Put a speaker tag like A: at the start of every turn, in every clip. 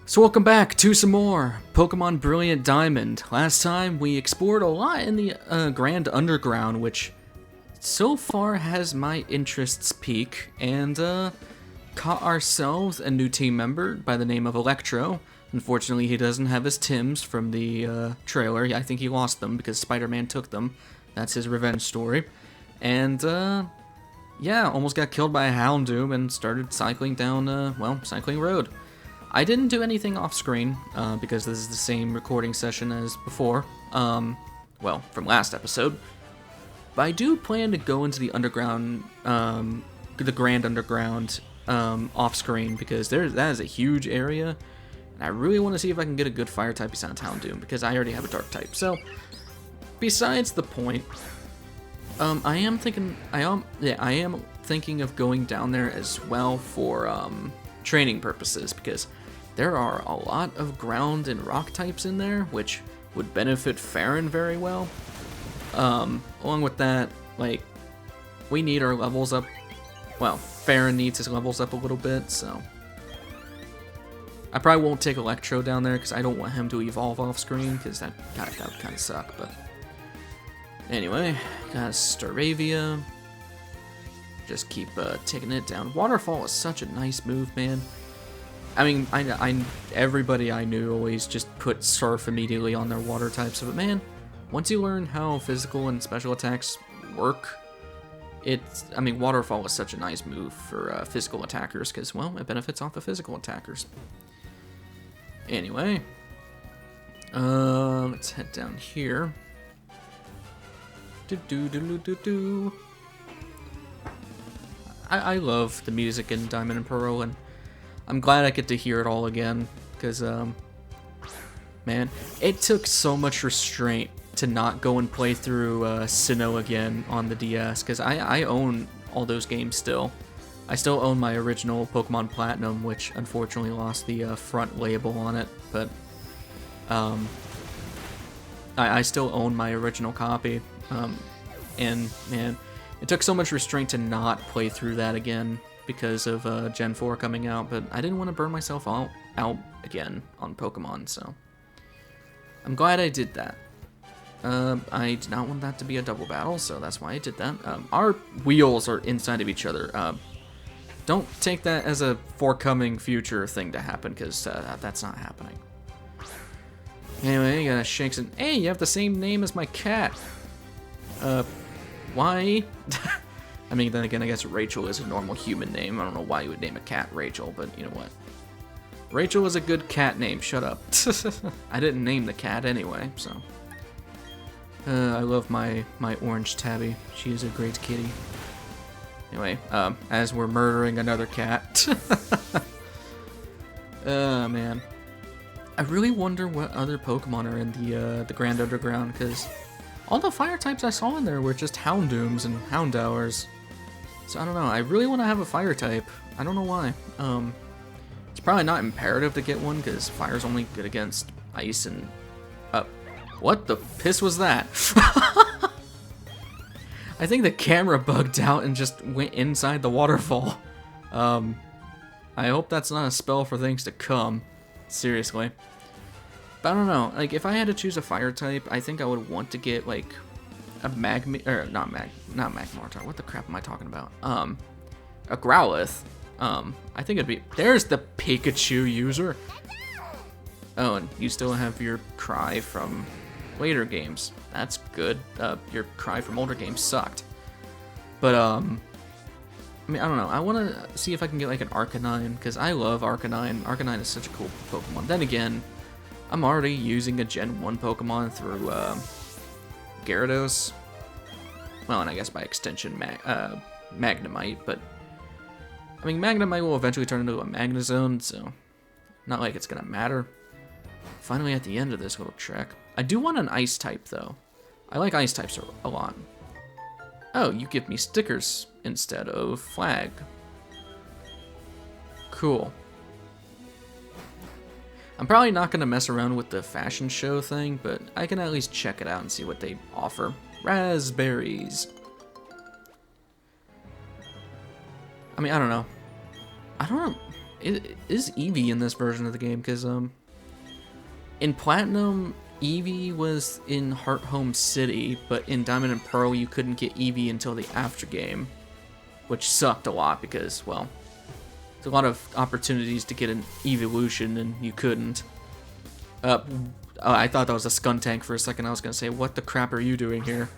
A: So welcome back to some more Pokemon Brilliant Diamond. Last time we explored a lot in the Grand Underground, which so far has my interests peak, and caught ourselves a new team member by the name of Electro. Unfortunately, he doesn't have his Tims from the trailer. I think he lost them because Spider-Man took them. That's his revenge story. And yeah, almost got killed by a Houndoom and started cycling down, cycling road. I didn't do anything off-screen, because this is the same recording session as before, from last episode. But I do plan to go into the underground, the Grand Underground, off-screen, because that is a huge area, and I really want to see if I can get a good fire type besides Houndoom, because I already have a dark type. So, besides the point, I am thinking of going down there as well for, training purposes, because there are a lot of ground and rock types in there, which would benefit Farron very well. Along with that, we need our levels up. Well, Farron needs his levels up a little bit, so I probably won't take Electro down there because I don't want him to evolve off screen, because that would kind of suck. But anyway, got Staravia. Just keep taking it down. Waterfall is such a nice move, man. I mean, everybody I knew always just put Surf immediately on their water types, but man, once you learn how physical and special attacks work, Waterfall is such a nice move for physical attackers, because, well, it benefits off the physical attackers. Anyway, let's head down here. I love the music in Diamond and Pearl, and I'm glad I get to hear it all again, because, man, it took so much restraint to not go and play through Sinnoh again on the DS, because I own all those games still. I still own my original Pokemon Platinum, which unfortunately lost the front label on it, but I still own my original copy, and, man, it took so much restraint to not play through that again because of Gen 4 coming out, but I didn't want to burn myself out again on Pokemon, so I'm glad I did that. I did not want that to be a double battle, so that's why I did that. Our wheels are inside of each other. Don't take that as a forthcoming future thing to happen, because that's not happening. Anyway, you gotta shake some. Hey, you have the same name as my cat. Why? I mean, then again, I guess Rachel is a normal human name. I don't know why you would name a cat Rachel, but you know what? Rachel is a good cat name. Shut up. I didn't name the cat anyway, so. I love my orange tabby. She is a great kitty. Anyway, as we're murdering another cat. Oh, man. I really wonder what other Pokemon are in the Grand Underground, because all the fire types I saw in there were just Houndooms and Houndours. So I don't know, I really want to have a fire type. I don't know why. It's probably not imperative to get one, because fire's only good against ice and... what the piss was that? I think the camera bugged out and just went inside the waterfall. I hope that's not a spell for things to come. Seriously. But I don't know, if I had to choose a fire type, I think I would want to get, a not Magmortar, what the crap am I talking about? A Growlithe. I think it'd be, there's the Pikachu user! Oh, and you still have your Cry from later games. That's good. Your Cry from older games sucked. But, I mean, I don't know, I want to see if I can get, an Arcanine, because I love Arcanine. Arcanine is such a cool Pokemon. Then again, I'm already using a Gen 1 Pokemon through Gyarados. Well, and I guess by extension Magnemite, but I mean Magnemite will eventually turn into a Magnezone, so not like it's gonna matter. Finally at the end of this little trek. I do want an Ice type though. I like Ice types a lot. Oh, you give me stickers instead of flag. Cool. I'm probably not going to mess around with the fashion show thing, but I can at least check it out and see what they offer. Raspberries. I mean, I don't know. is Eevee in this version of the game? Because in Platinum, Eevee was in Hearthome City, but in Diamond and Pearl, you couldn't get Eevee until the after game, which sucked a lot because, well, there's a lot of opportunities to get an evolution and you couldn't. I thought that was a Skuntank for a second. I was gonna say, what the crap are you doing here?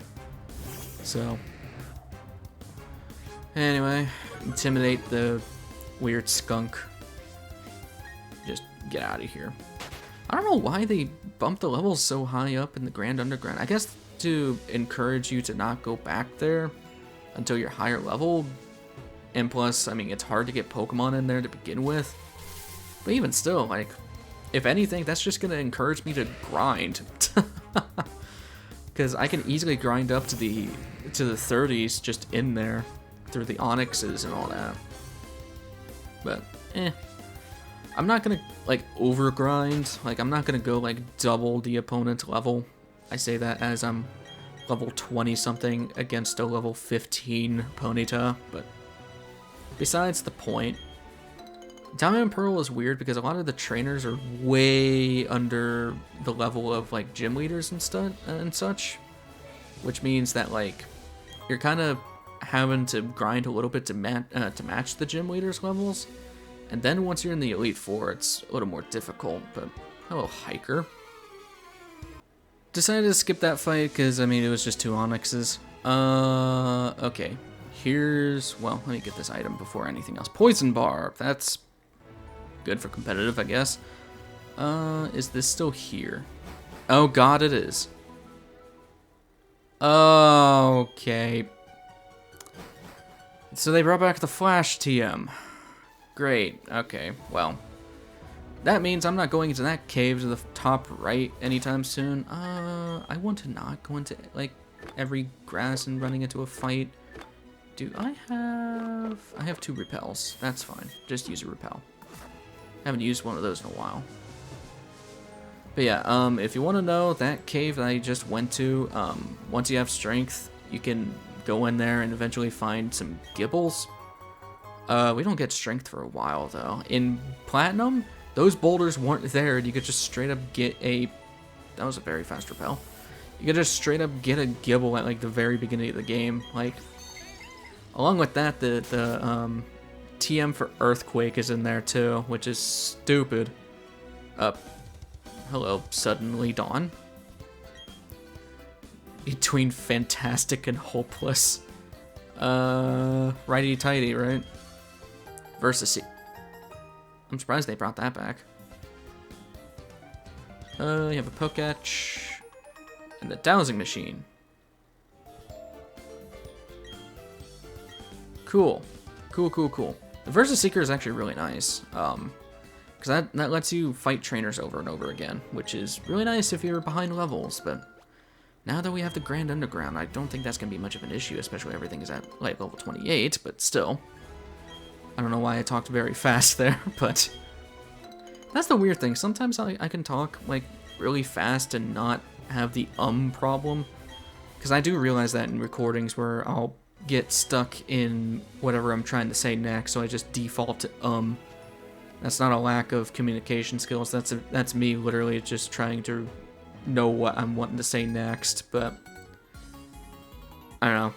A: So, anyway, intimidate the weird skunk. Just get out of here. I don't know why they bumped the levels so high up in the Grand Underground. I guess to encourage you to not go back there until you're higher level. And plus, I mean, it's hard to get Pokemon in there to begin with. But even still, like, if anything, that's just going to encourage me to grind. Because I can easily grind up to the 30s just in there through the Onyxes and all that. But, I'm not going to, like, over-grind. Like, I'm not going to go, like, double the opponent's level. I say that as I'm level 20-something against a level 15 Ponyta, but besides the point. Diamond and Pearl is weird because a lot of the trainers are way under the level of, like, gym leaders and such, which means that, like, you're kind of having to grind a little bit to match the gym leaders' levels, and then once you're in the Elite Four, it's a little more difficult. But hello, Hiker. Decided to skip that fight because, I mean, it was just 2 Onyxes. Okay. Here's, well, let me get this item before anything else. Poison Barb. That's good for competitive, I guess. Is this still here? Oh god, it is. Okay. So they brought back the Flash TM. Great. Okay, well. That means I'm not going into that cave to the top right anytime soon. I want to not go into, like, every grass and running into a fight. Do I have 2 repels. That's fine. Just use a repel. Haven't used one of those in a while. But yeah, if you want to know, that cave that I just went to, once you have strength, you can go in there and eventually find some Gibbles. We don't get strength for a while, though. In Platinum, those boulders weren't there, and you could just straight up get a... That was a very fast repel. You could just straight up get a Gibble at, like, the very beginning of the game. Like, along with that, the TM for Earthquake is in there, too, which is stupid. Hello, Suddenly Dawn. Between fantastic and hopeless. Righty-tighty, right? Versus... I'm surprised they brought that back. You have a Poketch. And the Dowsing Machine. Cool. Cool. The Versus Seeker is actually really nice. Because that lets you fight trainers over and over again, which is really nice if you're behind levels, but now that we have the Grand Underground, I don't think that's going to be much of an issue, especially everything is at, like, level 28, but still. I don't know why I talked very fast there, but that's the weird thing. Sometimes I can talk, like, really fast and not have the problem, because I do realize that in recordings where I'll get stuck in whatever I'm trying to say next, so I just default to That's not a lack of communication skills. That's me literally just trying to know what I'm wanting to say next. But I don't know.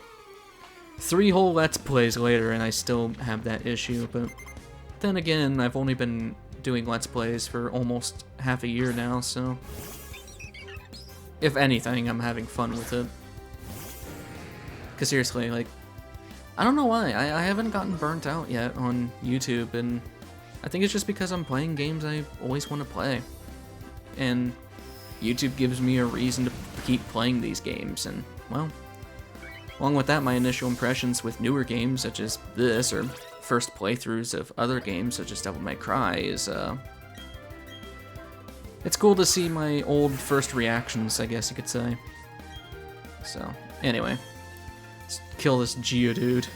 A: 3 whole Let's Plays later, and I still have that issue. But then again, I've only been doing Let's Plays for almost half a year now, so if anything, I'm having fun with it. Because seriously, like, I don't know why. I haven't gotten burnt out yet on YouTube, and I think it's just because I'm playing games I always want to play. And YouTube gives me a reason to keep playing these games, and, well, along with that, my initial impressions with newer games such as this, or first playthroughs of other games such as Devil May Cry, is, it's cool to see my old first reactions, I guess you could say. So, anyway, let's kill this Geodude.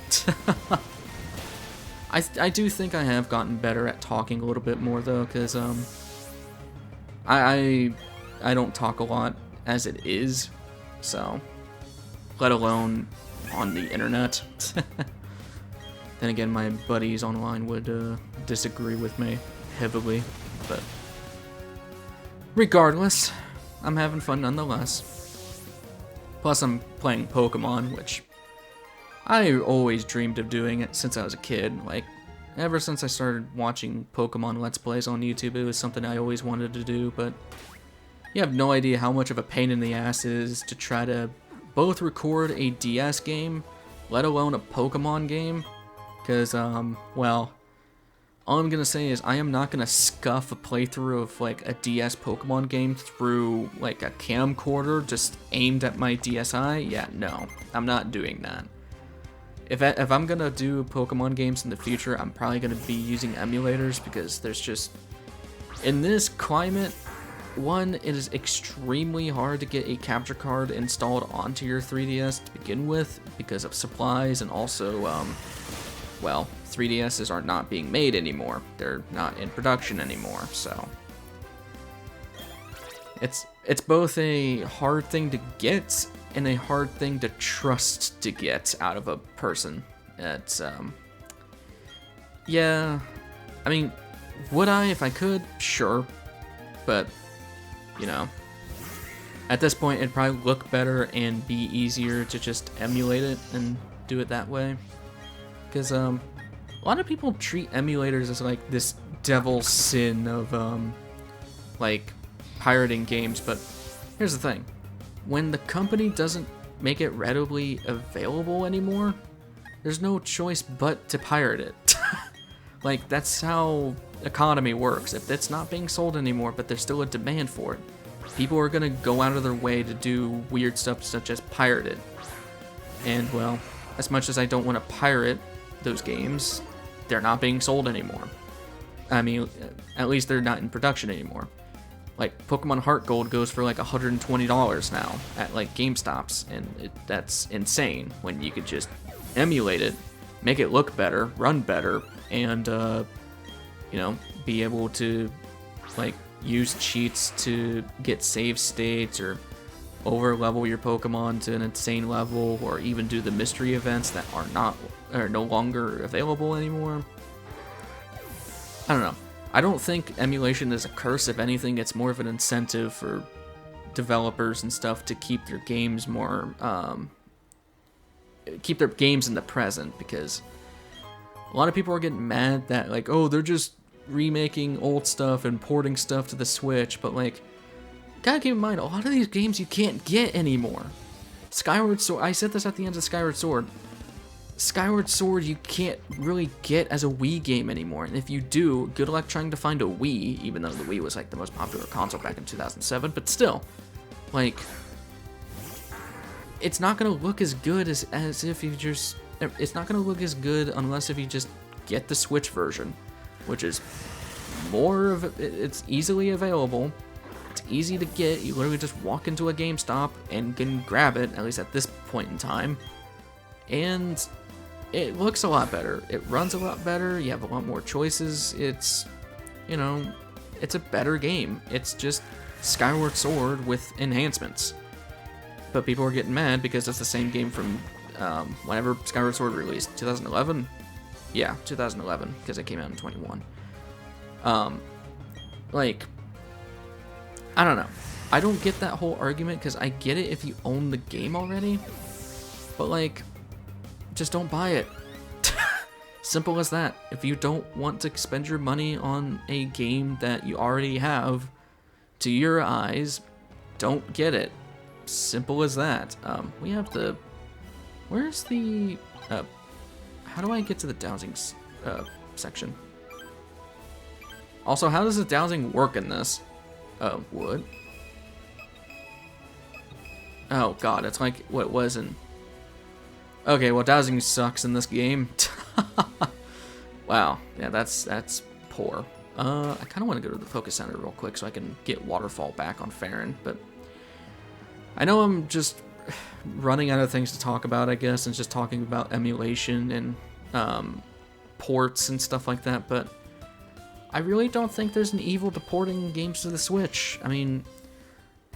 A: I do think I have gotten better at talking a little bit more, though, because, I don't talk a lot as it is, so, let alone on the internet. Then again, my buddies online would disagree with me heavily, but regardless, I'm having fun nonetheless. Plus, I'm playing Pokemon, which I always dreamed of doing it since I was a kid. Like, ever since I started watching Pokemon Let's Plays on YouTube, it was something I always wanted to do, but you have no idea how much of a pain in the ass it is to try to both record a DS game, let alone a Pokemon game, because, well, all I'm gonna say is I am not gonna scuff a playthrough of, like, a DS Pokemon game through, like, a camcorder just aimed at my DSi. Yeah, no, I'm not doing that. If I'm gonna do Pokemon games in the future, I'm probably gonna be using emulators, because there's just, in this climate, one, it is extremely hard to get a capture card installed onto your 3DS to begin with because of supplies, and also, well, 3DSs are not being made anymore. They're not in production anymore, so it's both a hard thing to get and a hard thing to trust to get out of a person. It's, yeah, I mean, would I if I could? Sure, but, you know, at this point it'd probably look better and be easier to just emulate it and do it that way. Because, a lot of people treat emulators as, like, this devil's sin of, like, pirating games, but here's the thing. When the company doesn't make it readily available anymore, there's no choice but to pirate it. Like, that's how economy works. If it's not being sold anymore, but there's still a demand for it, people are gonna go out of their way to do weird stuff such as pirate it. And, well, as much as I don't want to pirate those games, they're not being sold anymore. I mean, at least they're not in production anymore. Like, Pokemon Heart Gold goes for like $120 now at, like, GameStops, and that's insane when you could just emulate it, make it look better, run better, and, you know, be able to, like, use cheats to get save states or over level your Pokemon to an insane level, or even do the mystery events that are no longer available anymore. I don't know. I don't think emulation is a curse. If anything, it's more of an incentive for developers and stuff to keep their games more, keep their games in the present, because a lot of people are getting mad that, like, oh, they're just remaking old stuff and porting stuff to the Switch, but, like, gotta keep in mind, a lot of these games you can't get anymore. Skyward Sword, I said this at the end of Skyward Sword. Skyward Sword you can't really get as a Wii game anymore, and if you do, good luck trying to find a Wii, even though the Wii was, like, the most popular console back in 2007, but still, like, it's not gonna look as good as if you just, it's not gonna look as good unless if you just get the Switch version, which is more of, it's easily available, it's easy to get, you literally just walk into a GameStop and can grab it, at least at this point in time, and it looks a lot better, it runs a lot better, you have a lot more choices, it's, you know, it's a better game, it's just Skyward Sword with enhancements. But people are getting mad because it's the same game from whenever Skyward Sword released, 2011? Yeah, 2011, because it came out in 21. Like, I don't know. I don't get that whole argument, because I get it if you own the game already, but, like, just don't buy it. Simple as that. If you don't want to spend your money on a game that you already have, to your eyes, don't get it. Simple as that. We have the, where's the, how do I get to the dowsing section? Also, how does the dowsing work in this? Wood. Oh god, it's like what it was in, okay, well, dowsing sucks in this game. Wow, yeah, that's poor. I kind of want to go to the focus center real quick so I can get waterfall back on Farron, but I know I'm just running out of things to talk about, I guess, and just talking about emulation and ports and stuff like that, but I really don't think there's an evil to porting games to the Switch. I mean,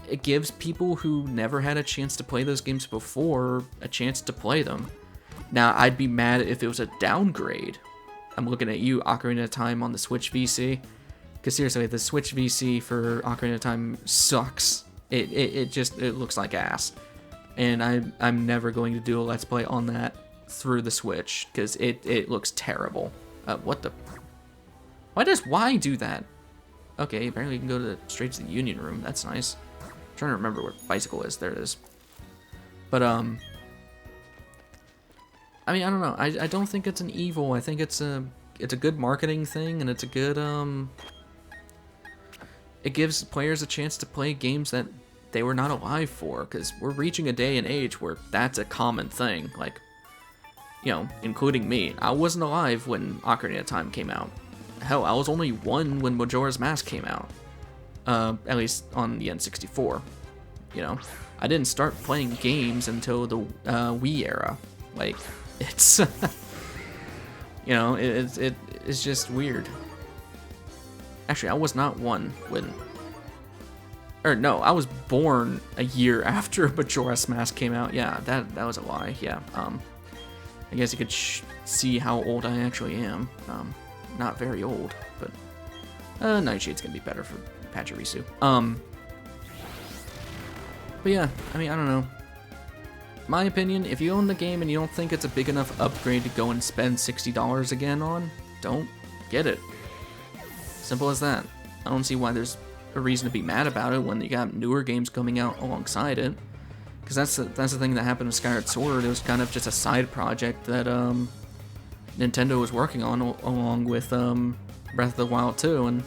A: it gives people who never had a chance to play those games before a chance to play them. Now, I'd be mad if it was a downgrade. I'm looking at you, Ocarina of Time on the Switch VC. Because seriously, the Switch VC for Ocarina of Time sucks. It looks like ass. And I'm never going to do a Let's Play on that through the Switch, because it looks terrible. What the... Why does Y do that? Okay, apparently you can go straight to the Union Room. That's nice. I'm trying to remember where Bicycle is. There it is. But, I mean, I don't know. I don't think it's an evil. I think it's a good marketing thing, and it's a good, it gives players a chance to play games that they were not alive for, because we're reaching a day and age where that's a common thing. Like, you know, including me. I wasn't alive when Ocarina of Time came out. Hell, I was only 1 when Majora's Mask came out. At least on the N64. You know, I didn't start playing games until the Wii era. Like, it's, you know, it's just weird. Actually, I was not 1 when, or no, I was born a year after Majora's Mask came out. Yeah, that was a lie. Yeah. I guess you could see how old I actually am. Not very old, but Nightshade's gonna be better for Pachirisu. But yeah, I mean, I don't know. My opinion, if you own the game and you don't think it's a big enough upgrade to go and spend $60 again on, don't get it. Simple as that. I don't see why there's a reason to be mad about it when you got newer games coming out alongside it. Because that's the thing that happened with Skyward Sword. It was kind of just a side project that Nintendo was working on along with Breath of the Wild 2, and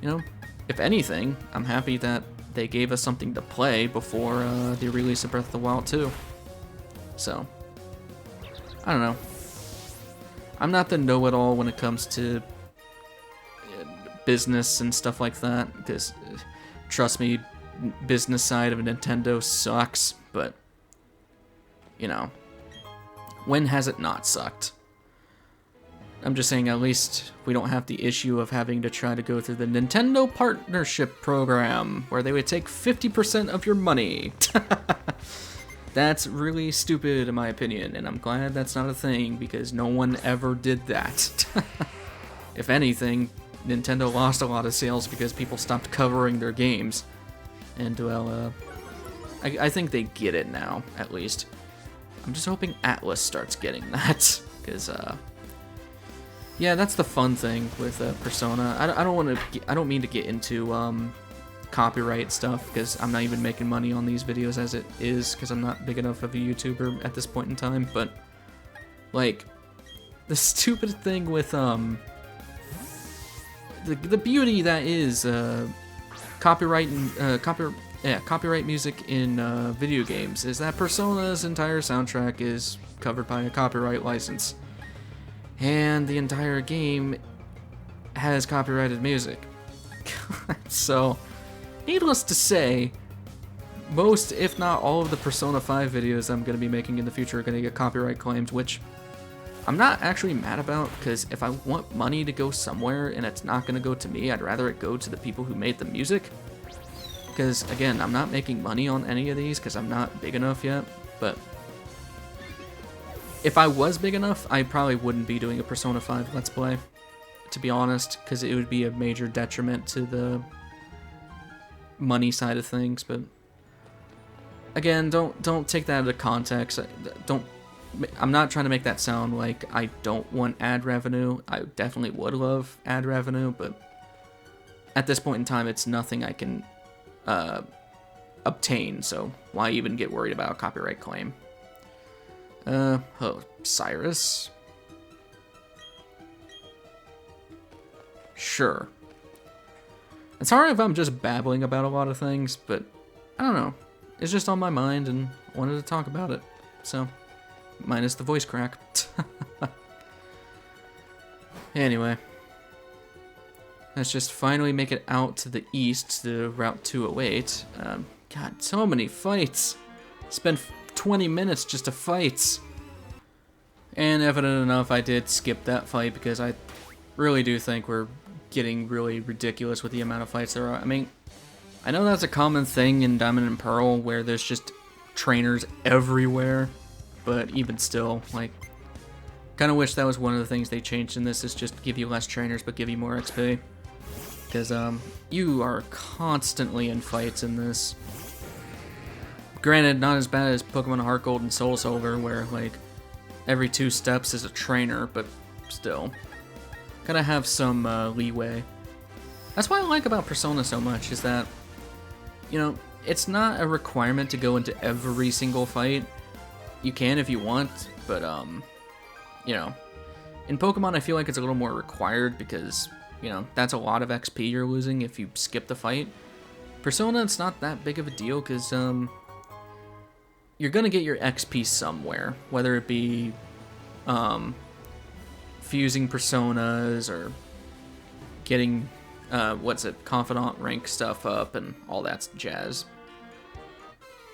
A: you know, if anything, I'm happy that they gave us something to play before the release of Breath of the Wild 2. So, I don't know. I'm not the know-it-all when it comes to business and stuff like that, because trust me, business side of Nintendo sucks, but you know, when has it not sucked? I'm just saying, at least we don't have the issue of having to try to go through the Nintendo Partnership Program, where they would take 50% of your money. That's really stupid, in my opinion, and I'm glad that's not a thing, because no one ever did that. If anything, Nintendo lost a lot of sales because people stopped covering their games. And, well, I think they get it now, at least. I'm just hoping Atlas starts getting that, because, yeah, that's the fun thing with Persona. I don't mean to get into copyright stuff, because I'm not even making money on these videos as it is, because I'm not big enough of a YouTuber at this point in time. But like, the stupid thing with the beauty that is copyright music in video games is that Persona's entire soundtrack is covered by a copyright license. And the entire game has copyrighted music. So, needless to say, most, if not all, of the Persona 5 videos I'm going to be making in the future are going to get copyright claims, which I'm not actually mad about, because if I want money to go somewhere and it's not going to go to me, I'd rather it go to the people who made the music. Because, again, I'm not making money on any of these because I'm not big enough yet, but if I was big enough, I probably wouldn't be doing a Persona 5 Let's Play, to be honest, because it would be a major detriment to the money side of things. But again, don't take that out of context. I'm not trying to make that sound like I don't want ad revenue. I definitely would love ad revenue, but at this point in time, it's nothing I can obtain, so why even get worried about a copyright claim? Oh, Cyrus? Sure. It's hard if I'm just babbling about a lot of things, but I don't know. It's just on my mind and I wanted to talk about it. So, minus the voice crack. Anyway. Let's just finally make it out to the east to Route 208. God, so many fights. Spent 20 minutes just to fight. And evident enough, I did skip that fight because I really do think we're getting really ridiculous with the amount of fights there are. I mean, I know that's a common thing in Diamond and Pearl where there's just trainers everywhere. but even still, like, kind of wish that was one of the things they changed in this, is just give you less trainers but give you more XP. Because, you are constantly in fights in this. Granted, not as bad as Pokemon Heart Gold and Soul Silver, where, like, every 2 steps is a trainer, but still. Gotta have some leeway. That's what I like about Persona so much, is that, you know, it's not a requirement to go into every single fight. You can if you want, but, you know, in Pokemon I feel like it's a little more required because, you know, that's a lot of XP you're losing if you skip the fight. Persona, it's not that big of a deal because, you're gonna get your XP somewhere, whether it be, fusing personas or getting, confidant rank stuff up and all that jazz.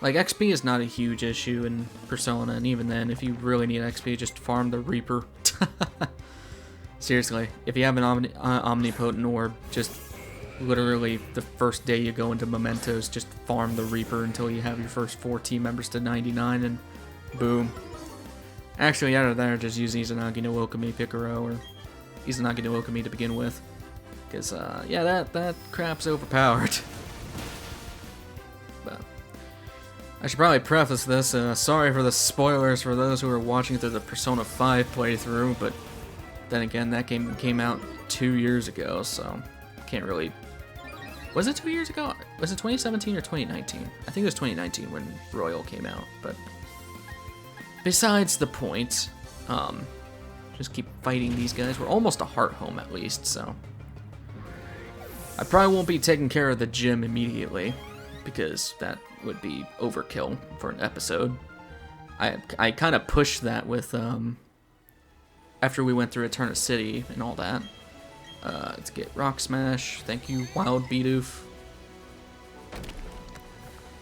A: Like, XP is not a huge issue in Persona, and even then, if you really need XP, just farm the Reaper. Seriously, if you have an Omnipotent Orb, just literally the first day you go into Mementos, just farm the Reaper until you have your first 4 team members to 99, and boom. Actually, out of there, just use Izanagi no Okami Picaro, or Izanagi no Okami to begin with. Because, yeah, that crap's overpowered. But I should probably preface this, sorry for the spoilers for those who are watching through the Persona 5 playthrough, but then again, that game came out 2 years ago, so can't really... Was it 2 years ago? Was it 2017 or 2019? I think it was 2019 when Royal came out, but... Besides the point, just keep fighting these guys. We're almost a Hearthome at least, so... I probably won't be taking care of the gym immediately, because that would be overkill for an episode. I kind of pushed that with, after we went through Eterna City and all that. Let's get Rock Smash. Thank you, Wild Bidoof.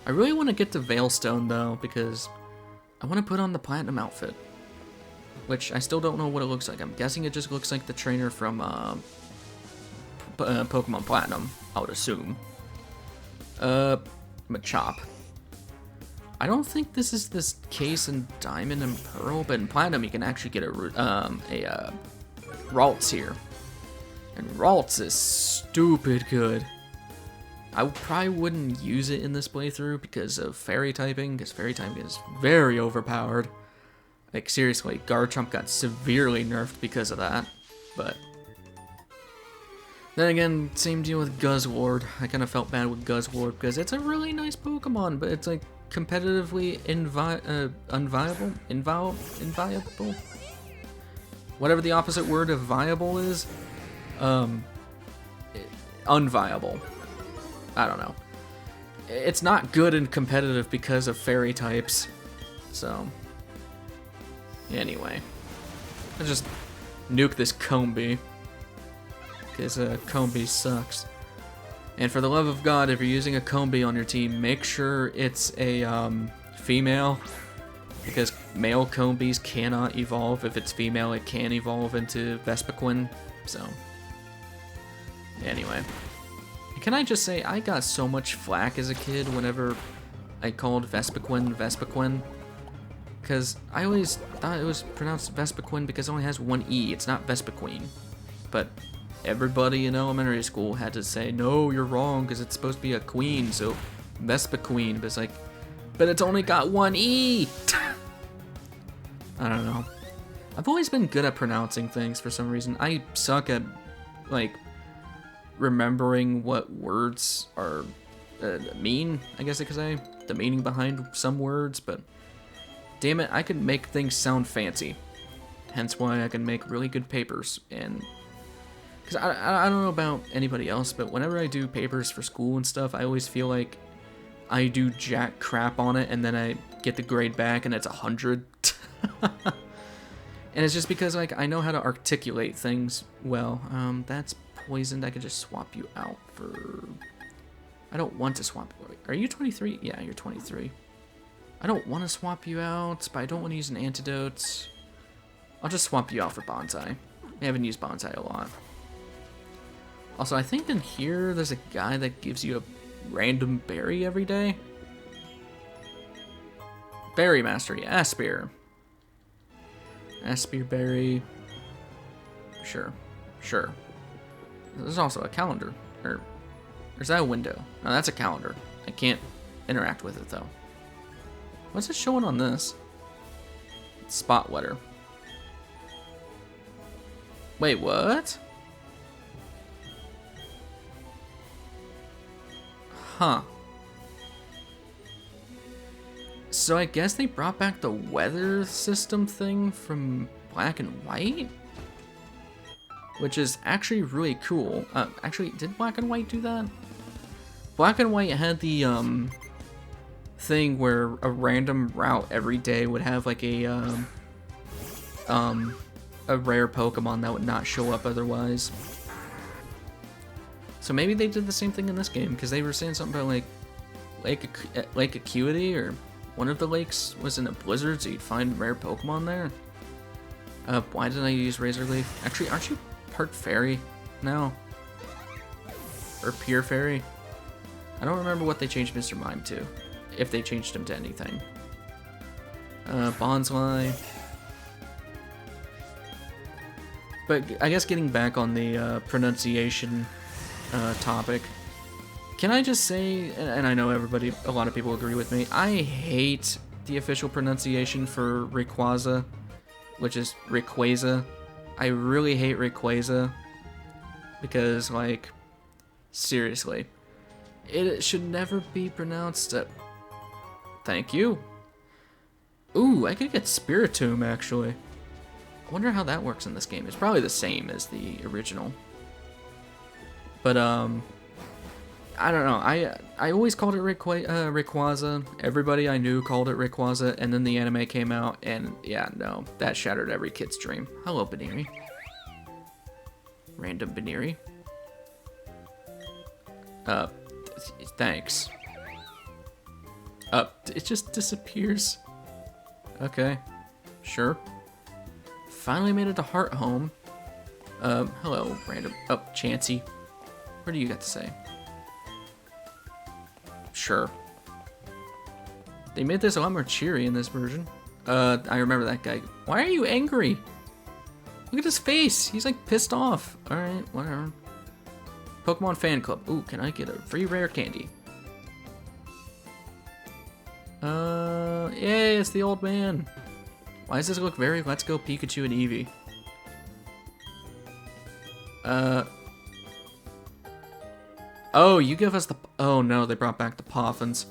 A: I really want to get to Veilstone, though, because I want to put on the Platinum outfit, which I still don't know what it looks like. I'm guessing it just looks like the trainer from Pokemon Platinum, I would assume. Machop. I don't think this is this case in Diamond and Pearl, but in Platinum you can actually get a Ralts here. And Ralts is stupid good. I probably wouldn't use it in this playthrough because of Fairy typing, because Fairy typing is very overpowered. Like, seriously, Garchomp got severely nerfed because of that, but... Then again, same deal with Guzzlord. I kind of felt bad with Guzzlord because it's a really nice Pokemon, but it's like competitively inviable? Whatever the opposite word of viable is. Unviable. I don't know. It's not good and competitive because of Fairy types. So, anyway. Let's just nuke this Combee. Because Combee sucks. And for the love of God, if you're using a Combee on your team, make sure it's a female. Because male Combees cannot evolve. If it's female, it can evolve into Vespiquen. So, anyway. Can I just say, I got so much flack as a kid whenever I called Vespiquen. Because I always thought it was pronounced Vespiquen because it only has one E. It's not Vespiquen. But everybody in elementary school had to say, no, you're wrong, because it's supposed to be a queen, so Vespiquen. But it's like, but it's only got one E! I don't know. I've always been good at pronouncing things for some reason. I suck at, like, remembering what words are mean, I guess I could say. The meaning behind some words, but damn it, I can make things sound fancy. Hence why I can make really good papers. And because I don't know about anybody else, but whenever I do papers for school and stuff, I always feel like I do jack crap on it, and then I get the grade back, and it's 100. And it's just because, like, I know how to articulate things well. That's poisoned. I could just swap you out for... I don't want to swap... Are you 23? Yeah, you're 23. I don't want to swap you out, but I don't want to use an antidote. I'll just swap you out for Bonsai. I haven't used Bonsai a lot. Also, I think in here, there's a guy that gives you a random berry every day. Berry Master, yeah, Aspire. Aspberry. Sure. Sure. There's also a calendar. Or is that a window? No, that's a calendar. I can't interact with it, though. What's it showing on this? Spot wetter. Wait, what? Huh. So I guess they brought back the weather system thing from Black and White? Which is actually really cool. Actually, did Black and White do that? Black and White had the thing where a random route every day would have like a rare Pokemon that would not show up otherwise. So maybe they did the same thing in this game, because they were saying something about like Lake Acuity, or one of the lakes was in a blizzard, so you'd find rare Pokemon there. Why did I use Razor Leaf? Actually, aren't you part fairy now? Or pure fairy? I don't remember what they changed Mr. Mime to, if they changed him to anything. Bonsly. But I guess getting back on the pronunciation topic, can I just say, and I know a lot of people agree with me, I hate the official pronunciation for Rayquaza, which is Rayquaza. I really hate Rayquaza, because, like, seriously, it should never be pronounced. Thank you. Ooh, I could get Spiritomb, actually. I wonder how that works in this game. It's probably the same as the original. But, I don't know. I always called it Rayquaza. Everybody I knew called it Rayquaza, and then the anime came out, and yeah, no, that shattered every kid's dream. Hello, Baneri. Random Baneri. Thanks. It just disappears. Okay, sure. Finally made it to Hearthome. Hello, random. Oh, Chansey. What do you got to say? Sure. They made this a lot more cheery in this version. I remember that guy. Why are you angry? Look at his face. He's like pissed off. Alright, whatever. Pokemon Fan Club. Ooh, can I get a free rare candy? Yay, it's the old man. Why does this look very Let's Go Pikachu and Eevee? Oh, you give us the... Oh no, they brought back the Poffins.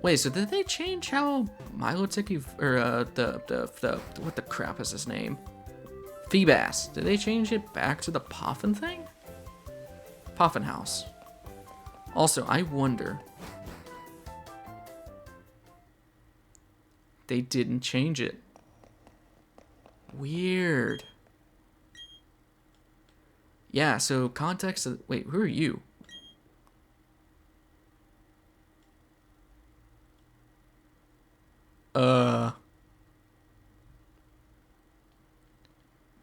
A: Wait, so did they change how Milotic, or what the crap is his name? Feebas. Did they change it back to the Poffin thing? Poffin House. Also, I wonder... They didn't change it. Weird. Yeah, so context of... Wait, who are you?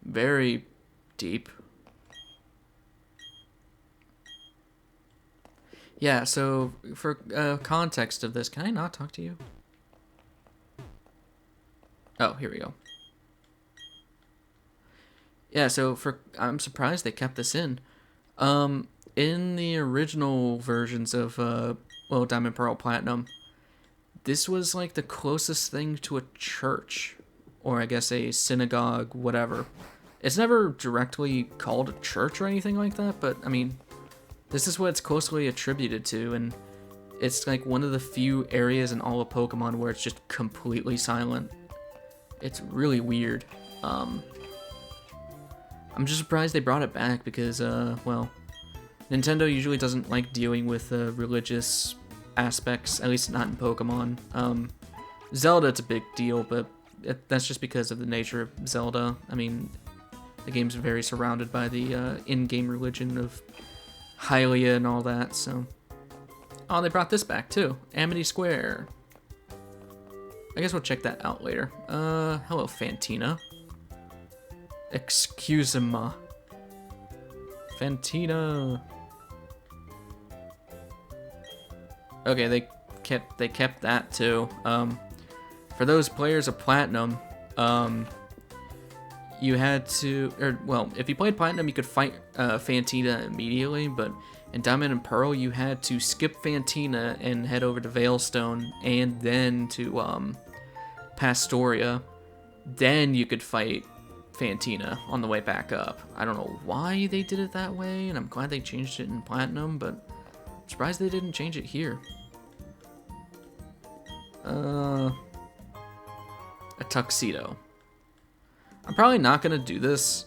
A: Very deep. Yeah, so for context of this, can I not talk to you? Oh, here we go. Yeah, so I'm surprised they kept this in. In the original versions of, well, Diamond, Pearl, Platinum, this was like the closest thing to a church, or I guess a synagogue, whatever. It's never directly called a church or anything like that, but I mean, this is what it's closely attributed to, and it's like one of the few areas in all of Pokemon where it's just completely silent. It's really weird. I'm just surprised they brought it back because, well, Nintendo usually doesn't like dealing with religious aspects, at least not in Pokemon. Zelda, it's a big deal, but that's just because of the nature of Zelda. I mean, the game's very surrounded by the in-game religion of Hylia and all that, so... Oh, they brought this back, too. Amity Square. I guess we'll check that out later. Hello, Fantina. Excuse-me. Fantina. Okay, they kept that too. For those players of Platinum, You had to, or well, if you played Platinum, you could fight Fantina immediately, but in Diamond and Pearl, you had to skip Fantina and head over to Veilstone, and then to Pastoria. Then you could fight Fantina on the way back up. I don't know why they did it that way, and I'm glad they changed it in Platinum, but I'm surprised they didn't change it here. A tuxedo. I'm probably not gonna do this.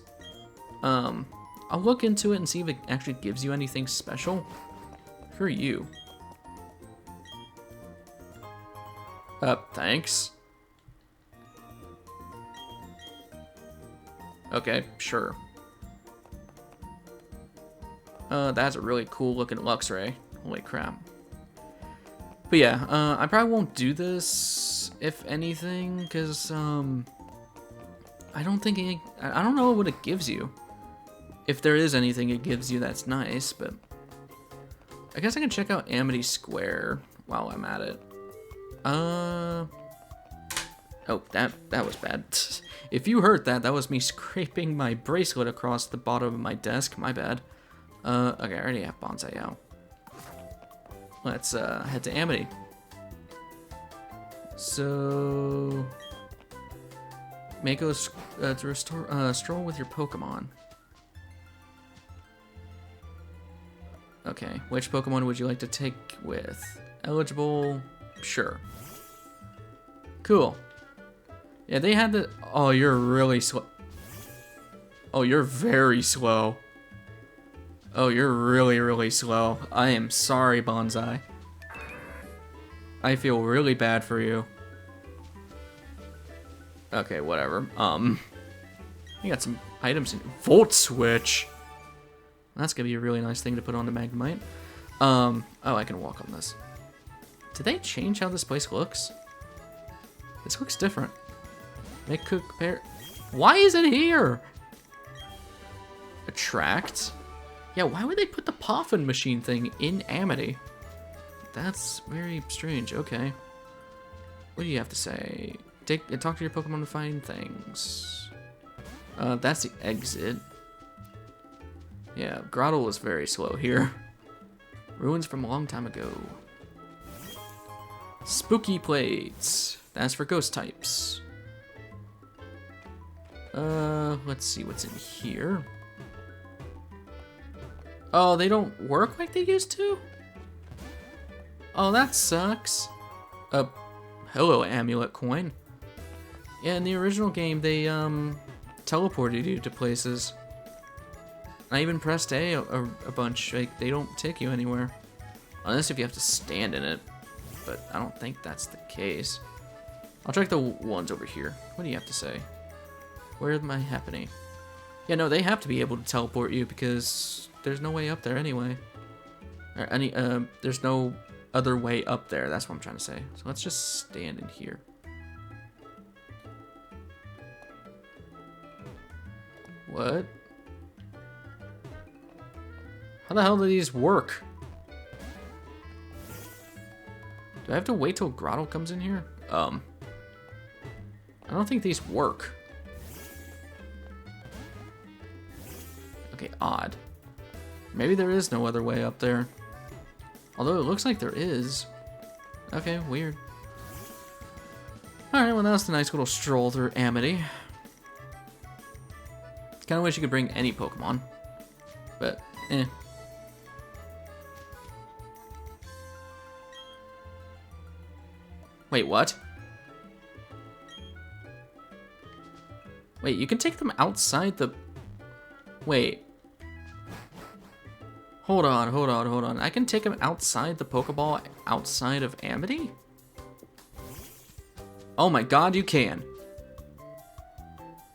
A: I'll look into it and see if it actually gives you anything special for you. Thanks. Okay, sure. That's a really cool looking Luxray. Holy crap. But yeah, I probably won't do this, if anything, because, I don't think I don't know what it gives you. If there is anything it gives you that's nice, but I guess I can check out Amity Square while I'm at it. Oh, that was bad. If you heard that, that was me scraping my bracelet across the bottom of my desk. My bad. Okay, I already have Bonsai out. Let's head to Amity. So Mako to restore Stroll with your Pokemon. Okay, which Pokemon would you like to take with? Eligible? Sure. Cool. Yeah, they had the... Oh, you're really slow. Oh, you're very slow. Oh, you're really, really slow. I am sorry, Bonsai. I feel really bad for you. Okay, whatever. You got some items in... Volt Switch! That's gonna be a really nice thing to put on the Magnemite. Oh, I can walk on this. Did they change how this place looks? This looks different. Make cook pair. Why is it here? Attract? Yeah, why would they put the Poffin machine thing in Amity? That's very strange. Okay. What do you have to say? Talk to your Pokemon to find things. That's the exit. Yeah, Grottle was very slow here. Ruins from a long time ago. Spooky plates. That's for ghost types. Let's see what's in here. Oh, they don't work like they used to? Oh, that sucks. Hello, Amulet Coin. Yeah, in the original game, they, teleported you to places. I even pressed A a bunch. Like, they don't take you anywhere. Unless if you have to stand in it. But I don't think that's the case. I'll check the ones over here. What do you have to say? Where am I happening? Yeah, no, they have to be able to teleport you because there's no way up there anyway. Or there's no other way up there. That's what I'm trying to say. So let's just stand in here. What? How the hell do these work? Do I have to wait till Grottle comes in here? I don't think these work. Okay, odd. Maybe there is no other way up there. Although it looks like there is. Okay, weird. Alright, well that was a nice little stroll through Amity. Kinda wish you could bring any Pokemon. But, eh. Wait, what? Wait, you can take them outside the... Wait. Hold on, hold on, hold on. I can take them outside the Pokeball outside of Amity? Oh my god, you can.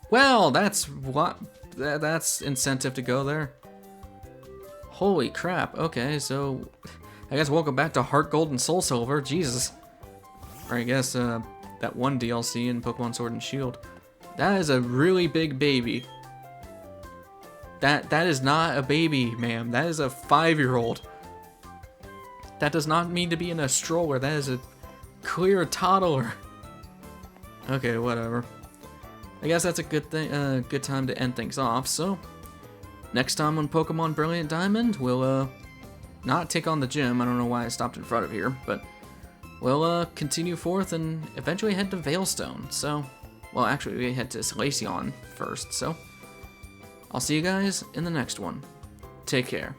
A: Well, that's what... That's incentive to go there. Holy crap. Okay, so... I guess welcome back to Heart Gold and Soul Silver. Jesus. Or I guess, that one DLC in Pokemon Sword and Shield. That is a really big baby. That is not a baby, ma'am. That is a 5-year-old. That does not mean to be in a stroller. That is a clear toddler. Okay, whatever. I guess that's a good thing, good time to end things off. So next time on Pokemon Brilliant Diamond, we'll not take on the gym. I don't know why I stopped in front of here, but we'll continue forth and eventually head to Veilstone. So, well, actually, we head to Salacion first. So I'll see you guys in the next one. Take care.